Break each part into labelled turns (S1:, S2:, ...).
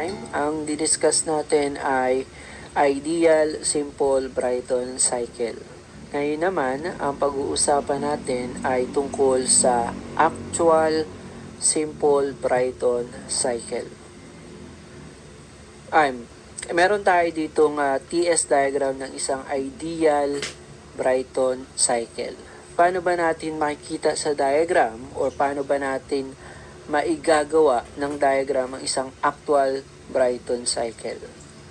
S1: time, ang didiscuss natin ay ideal simple Brighton cycle. Ngayon naman, ang pag-uusapan natin ay tungkol sa actual simple Brighton cycle. Meron tayo ditong TS diagram ng isang ideal Brighton cycle. Paano ba natin makikita sa diagram or paano ba natin maigagawa ng diagram ang isang actual Brighton cycle?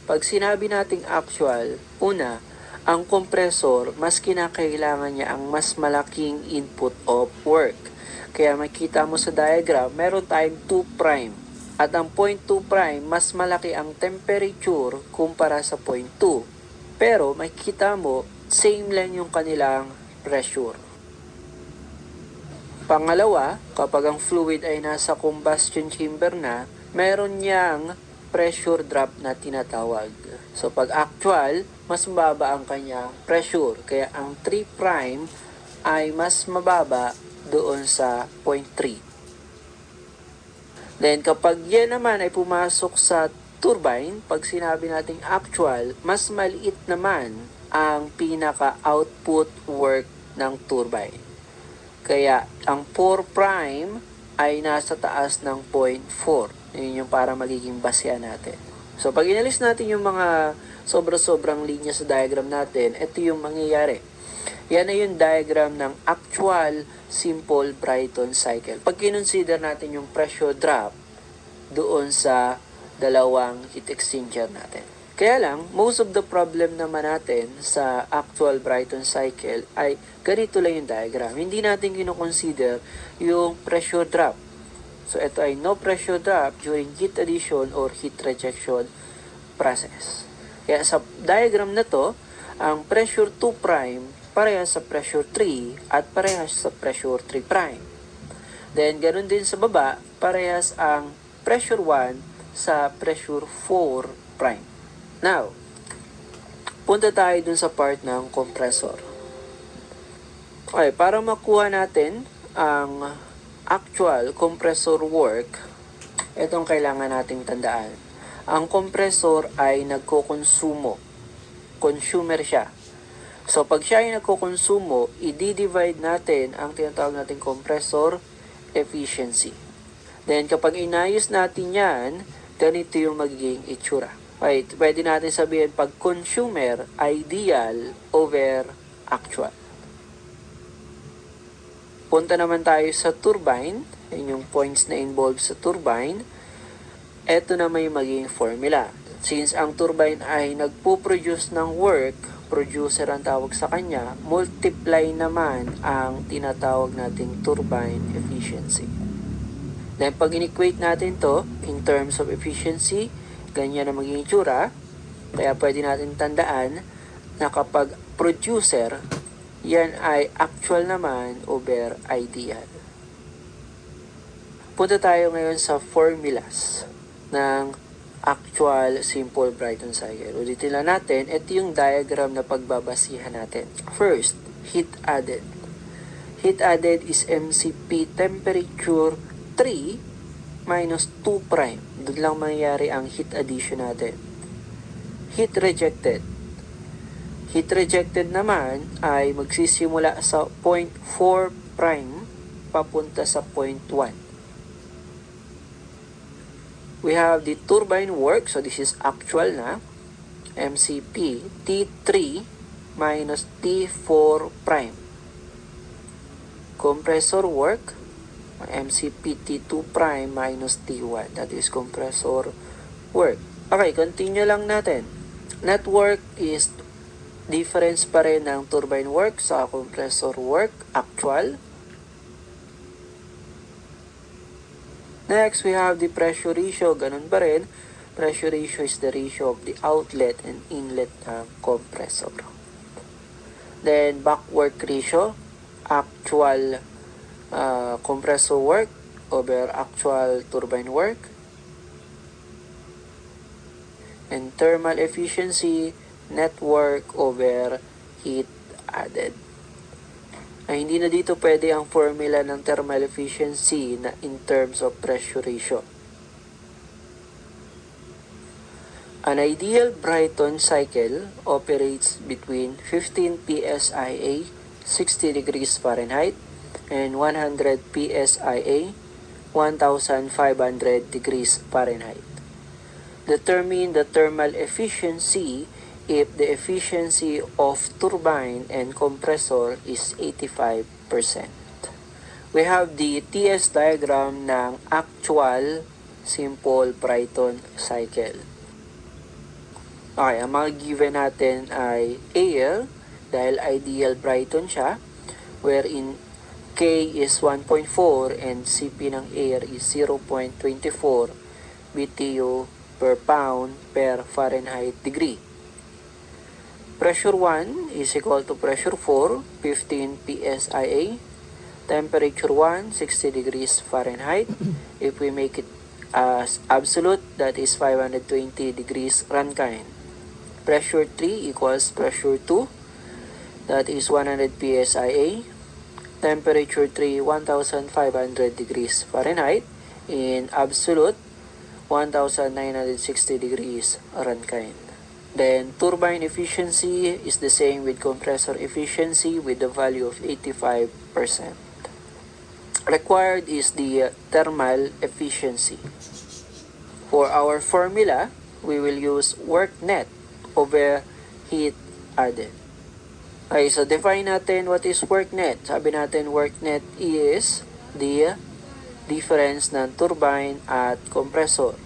S1: Pag sinabi nating actual, una, ang compressor, mas kinakailangan niya ang mas malaking input of work. Kaya makita mo sa diagram, meron tayong 2'. At ang point 2', mas malaki ang temperature kumpara sa point 2. Pero makikita mo, same lang yung kanilang pressure. Pangalawa, kapag ang fluid ay nasa combustion chamber na, meron niyang pressure drop na tinatawag. So pag actual, mas mababa ang kanyang pressure. Kaya ang 3' ay mas mababa doon sa point 3. Then kapag yan naman ay pumasok sa turbine, pag sinabi nating actual, mas maliit naman ang pinaka-output work ng turbine. Kaya ang 4' ay nasa taas ng point 4. Yun yung para magiging basehan natin. So pag inalis natin yung mga sobra-sobrang linya sa diagram natin, ito yung mangyayari. Yan na yung diagram ng actual simple Brighton cycle. Pag kinonsider natin yung pressure drop doon sa dalawang heat exchanger natin. Kaya lang, most of the problem naman natin sa actual Brighton cycle ay ganito lang yung diagram. Hindi natin kinoconsider yung pressure drop. So ito ay no pressure drop during heat addition or heat rejection process. Kaya sa diagram na to, ang pressure 2' parehas sa pressure 3 at parehas sa pressure 3'. Then, ganun din sa baba, parehas ang pressure 1 sa pressure 4'. Now, punta tayo dun sa part ng compressor. Okay, para makuha natin ang actual compressor work, itong kailangan nating tandaan. Ang compressor ay nagkokonsumo. Consumer siya. So, pag siya ay nagkokonsumo, i-divide natin ang tinatawag nating compressor efficiency. Then, kapag inayos natin yan, ganito yung magiging itsura. Okay, pwede natin sabihin pag consumer, ideal over actual. Punta naman tayo sa turbine. Yan yung points na involved sa turbine. Ito na may magiging formula. Since ang turbine ay nagpo-produce ng work, producer ang tawag sa kanya, multiply naman ang tinatawag nating turbine efficiency. Then pag in-equate natin to in terms of efficiency, ganyan na magiging itsura. Kaya pwede natin tandaan na kapag producer, yan ay actual naman over ideal. Punta tayo ngayon sa formulas ng actual simple Brighton cycle. Ulitin lang natin, ito yung diagram na pagbabasihan natin. First, heat added. Heat added is MCP temperature 3 minus 2'. Doon lang mangyayari ang heat addition natin. Heat rejected. Heat rejected naman ay magsisimula sa point 4' papunta sa point 1. We have the turbine work, so this is actual na. MCP T3 minus T4'. Compressor work, MCP T2' minus T1. That is compressor work. Okay, continue lang natin. Net work is difference pa rin ng turbine work sa compressor work, actual. Next, we have the pressure ratio. Ganun pa rin. Pressure ratio is the ratio of the outlet and inlet ng compressor. Then, back work ratio. Actual compressor work over actual turbine work. And thermal efficiency, net work over heat added. Ay, hindi na dito pwede ang formula ng thermal efficiency na in terms of pressure ratio. An ideal Brighton cycle operates between 15 psia 60 degrees Fahrenheit and 100 psia 1500 degrees Fahrenheit. Determine the thermal efficiency if the efficiency of turbine and compressor is 85%. We have the TS diagram ng actual simple Brighton cycle. Okay, ang mga given natin ay air, dahil ideal Brighton siya, wherein K is 1.4 and CP ng air is 0.24 BTU per pound per Fahrenheit degree. Pressure 1 is equal to pressure 4, 15 psia. Temperature 1, 60 degrees Fahrenheit. If we make it as absolute, that is 520 degrees Rankine. Pressure 3 equals pressure 2, that is 100 psia. Temperature 3, 1500 degrees Fahrenheit. In absolute, 1960 degrees Rankine. Then, turbine efficiency is the same with compressor efficiency with the value of 85%. Required is the thermal efficiency. For our formula, we will use work net over heat added. Okay, so define natin what is work net. Sabi natin work net is the difference ng turbine at compressor.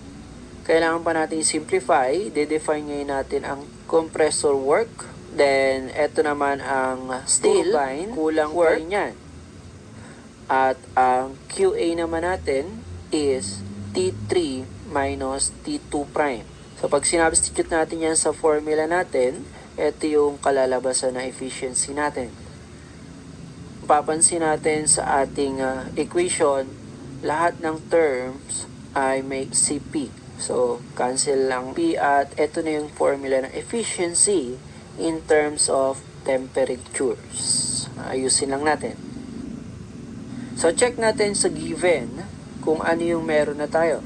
S1: Kailangan pa natin simplify. De-define ngayon natin ang compressor work. Then, eto naman ang steel turbine, kulang work niyan. At ang QA naman natin is T3 minus T2 prime. So, pag sinubstitute natin yan sa formula natin, ito yung kalalabasan na efficiency natin. Papansin natin sa ating equation, lahat ng terms ay may CP. So, cancel lang P at ito na yung formula ng efficiency in terms of temperatures. Ayusin lang natin. So, check natin sa given kung ano yung meron na tayo.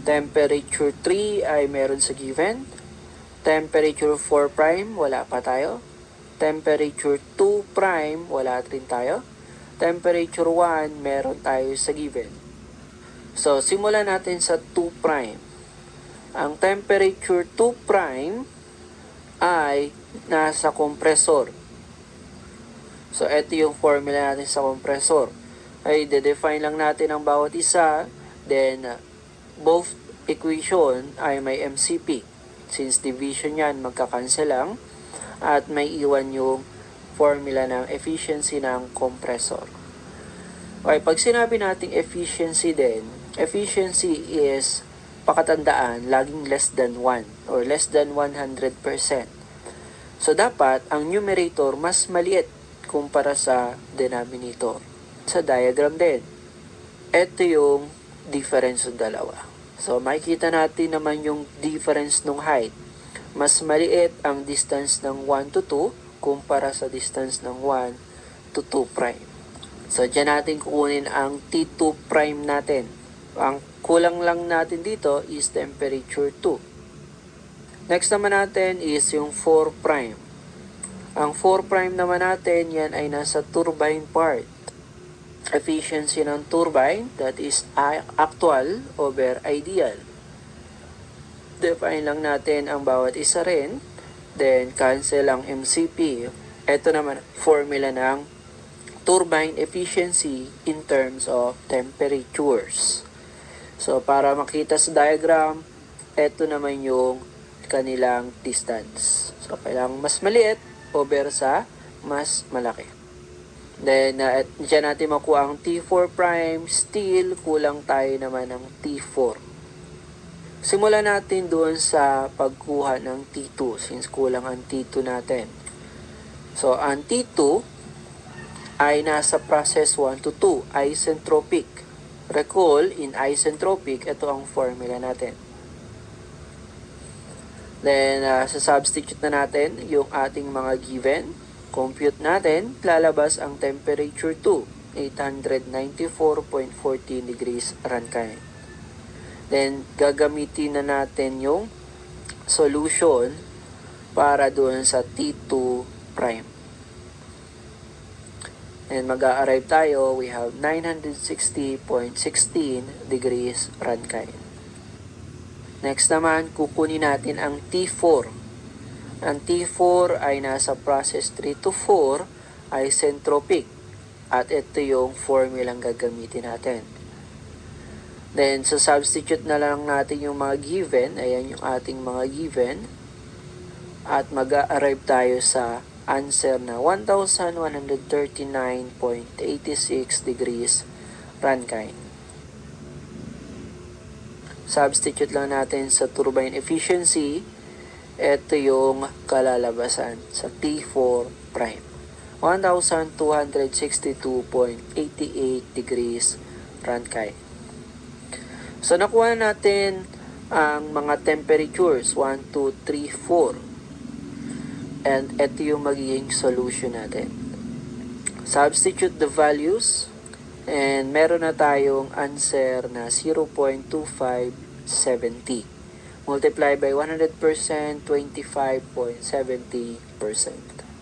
S1: Temperature 3 ay meron sa given. Temperature 4 prime, wala pa tayo. Temperature 2 prime, wala rin tayo. Temperature 1, meron tayo sa given. So, simulan natin sa 2 prime. Ang temperature 2 prime ay nasa compressor. So, ito yung formula natin sa compressor. Ay, de-define lang natin ang bawat isa. Then, both equation ay may MCP. Since division yan, magkakancel lang. At may iwan yung formula ng efficiency ng compressor. Okay, pag sinabi nating efficiency din, efficiency is pakatandaan, laging less than 1 or less than 100%. So, dapat ang numerator mas maliit kumpara sa denominator. Sa diagram din. Ito yung difference ng dalawa. So, makikita natin naman yung difference ng height. Mas maliit ang distance ng 1 to 2 kumpara sa distance ng 1 to 2 prime. So, dyan natin kukunin ang T2 prime natin. Ang kulang lang natin dito is temperature 2. Next naman natin is yung 4 prime. Ang 4 prime naman natin, yan ay nasa turbine part. Efficiency ng turbine, that is actual over ideal. Define lang natin ang bawat isa rin. Then, cancel ang MCP. Ito naman, formula ng turbine efficiency in terms of temperatures. So, para makita sa diagram, ito naman yung kanilang distance. So, kailangan mas maliit over sa mas malaki. Then, dyan natin makuha ang T4 prime. Still, kulang tayo naman ng T4. Simulan natin doon sa pagkuha ng T2 since kulang ang T2 natin. So, ang T2 ay nasa process 1 to 2, isentropic. Recall, in isentropic, ito ang formula natin. Then, sa-substitute na natin yung ating mga given. Compute natin, lalabas ang temperature 2, 894.14 degrees Rankine. Then, gagamitin na natin yung solution para doon sa T2 prime. And mag-a-arrive tayo, we have 960.16 degrees Rankine. Next naman, kukunin natin ang T4. Ang T4 ay nasa process 3 to 4 ay centropic. At ito yung formulang gagamitin natin. Then, so substitute na lang natin yung mga given. Ayan yung ating mga given. At mag-a-arrive tayo sa answer na 1,139.86 degrees Rankine. Substitute lang natin sa turbine efficiency. Ito yung kalalabasan sa T4 prime. 1,262.88 degrees Rankine. So, nakuha natin ang mga temperatures, 1, 2, 3, 4. And ito yung magiging solution natin. Substitute the values. And meron na tayong answer na 0.2570. Multiply by 100%, 25.70%.